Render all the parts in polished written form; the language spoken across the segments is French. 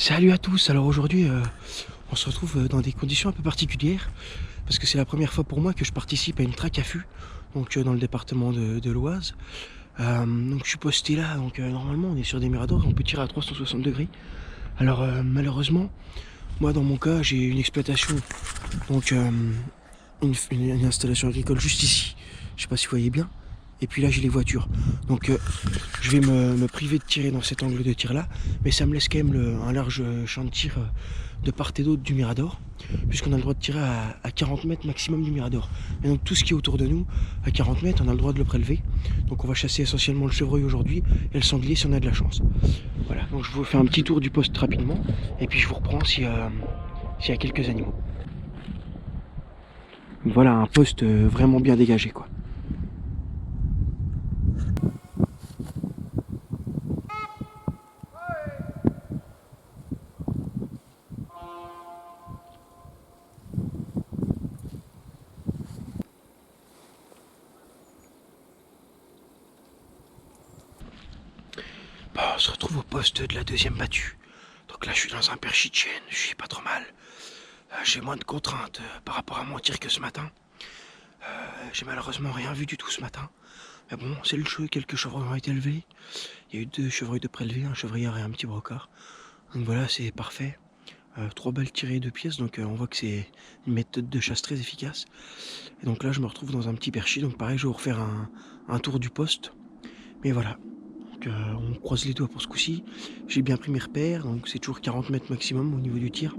Salut à tous, alors aujourd'hui on se retrouve dans des conditions un peu particulières parce que c'est la première fois pour moi que je participe à une traque à fût, donc dans le département de l'Oise. Donc je suis posté là, donc normalement on est sur des miradors, on peut tirer à 360 degrés. Alors malheureusement, moi dans mon cas j'ai une exploitation, donc une installation agricole juste ici, je sais pas si vous voyez bien. Et puis là j'ai les voitures, donc je vais me priver de tirer dans cet angle de tir là, mais ça me laisse quand même un large champ de tir de part et d'autre du Mirador, puisqu'on a le droit de tirer à 40 mètres maximum du Mirador. Et donc tout ce qui est autour de nous, à 40 mètres, on a le droit de le prélever. Donc on va chasser essentiellement le chevreuil aujourd'hui et le sanglier si on a de la chance. Voilà, donc je vous fais un petit tour du poste rapidement, et puis je vous reprends s'il y a quelques animaux. Voilà un poste vraiment bien dégagé quoi. Bon, on se retrouve au poste de la deuxième battue. Donc là je suis dans un perchi de chêne, je suis pas trop mal. J'ai moins de contraintes par rapport à mon tir que ce matin. J'ai malheureusement rien vu du tout ce matin. Mais bon, c'est le jeu, quelques chevreuils ont été élevés. Il y a eu 2 chevreuils de prélevés, un chevrier et un petit brocard. Donc voilà, c'est parfait. 3 balles tirées, 2 pièces, donc on voit que c'est une méthode de chasse très efficace. Et donc là je me retrouve dans un petit perchi, donc pareil je vais vous refaire un tour du poste. Mais voilà, donc on croise les doigts pour ce coup-ci. J'ai bien pris mes repères, donc c'est toujours 40 mètres maximum au niveau du tir.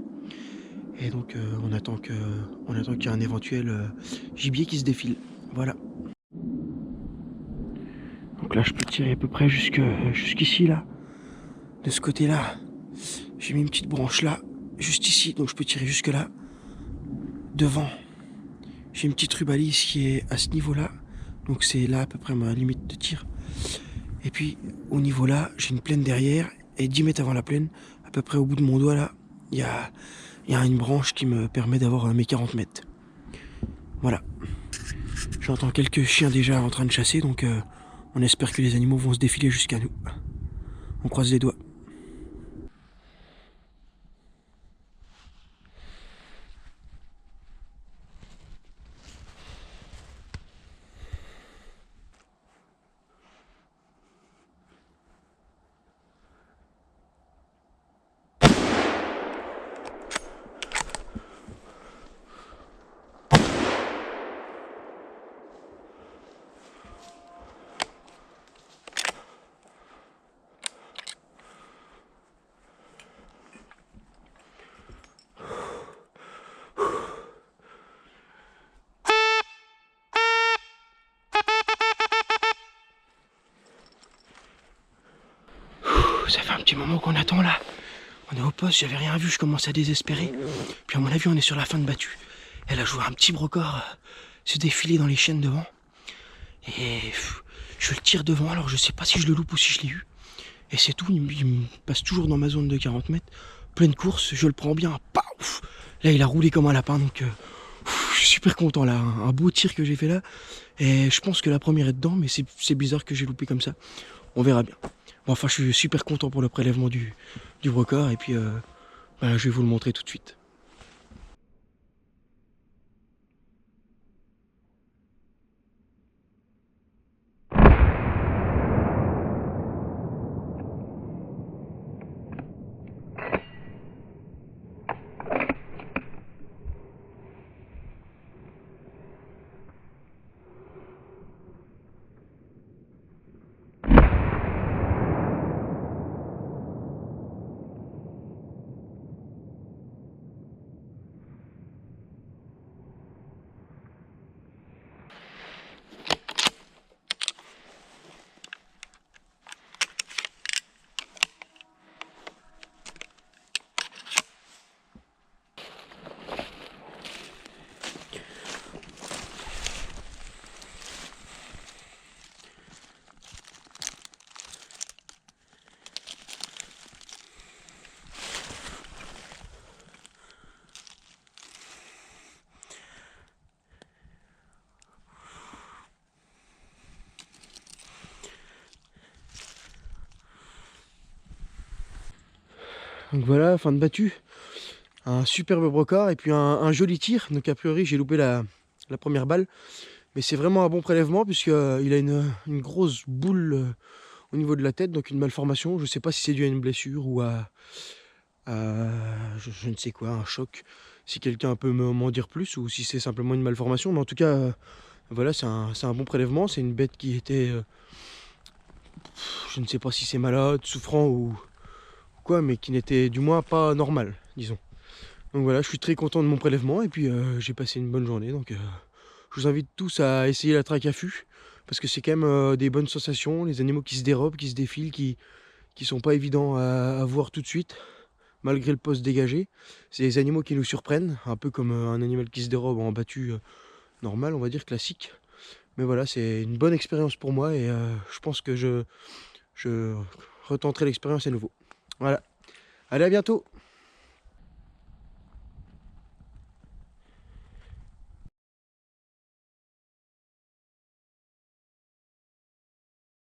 Et donc on attend qu'il y ait un éventuel gibier qui se défile. Voilà. Donc là je peux tirer à peu près jusqu'ici là. De ce côté là, j'ai mis une petite branche là, juste ici, donc je peux tirer jusque là. Devant, j'ai une petite rubalise qui est à ce niveau là. Donc c'est là à peu près ma limite de tir. Et puis au niveau là, j'ai une plaine derrière. Et 10 mètres avant la plaine, à peu près au bout de mon doigt là, il y a une branche qui me permet d'avoir mes 40 mètres. Voilà. J'entends quelques chiens déjà en train de chasser, donc on espère que les animaux vont se défiler jusqu'à nous. On croise les doigts. Ça fait un petit moment qu'on attend là. On est au poste, j'avais rien vu, je commence à désespérer. Puis à mon avis, on est sur la fin de battue. Elle a joué un petit brocard se défiler dans les chaînes devant. Et je le tire devant, alors je sais pas si je le loupe ou si je l'ai eu. Et c'est tout, il me passe toujours dans ma zone de 40 mètres. Pleine course, je le prends bien. Paf, là, il a roulé comme un lapin, donc je suis super content là. Un beau tir que j'ai fait là. Et je pense que la première est dedans, mais c'est bizarre que j'ai loupé comme ça. On verra bien. Bon, enfin, je suis super content pour le prélèvement du brocard. Et puis, je vais vous le montrer tout de suite. Donc voilà, fin de battu. Un superbe brocard et puis un joli tir. Donc a priori j'ai loupé la première balle. Mais c'est vraiment un bon prélèvement puisqu'il a une grosse boule au niveau de la tête, donc une malformation. Je ne sais pas si c'est dû à une blessure ou je ne sais quoi, un choc. Si quelqu'un peut m'en dire plus ou si c'est simplement une malformation. Mais en tout cas, voilà, c'est un bon prélèvement. C'est une bête qui était, je ne sais pas si c'est malade, souffrant ou quoi, mais qui n'était du moins pas normale, disons. Donc voilà, je suis très content de mon prélèvement et puis j'ai passé une bonne journée. Donc je vous invite tous à essayer la traque à fût parce que c'est quand même des bonnes sensations. Les animaux qui se dérobent, qui se défilent, qui sont pas évidents à voir tout de suite, malgré le poste dégagé. C'est des animaux qui nous surprennent, un peu comme un animal qui se dérobe en battu normal, on va dire classique. Mais voilà, c'est une bonne expérience pour moi et je pense que je retenterai l'expérience à nouveau. Voilà. Allez, à bientôt!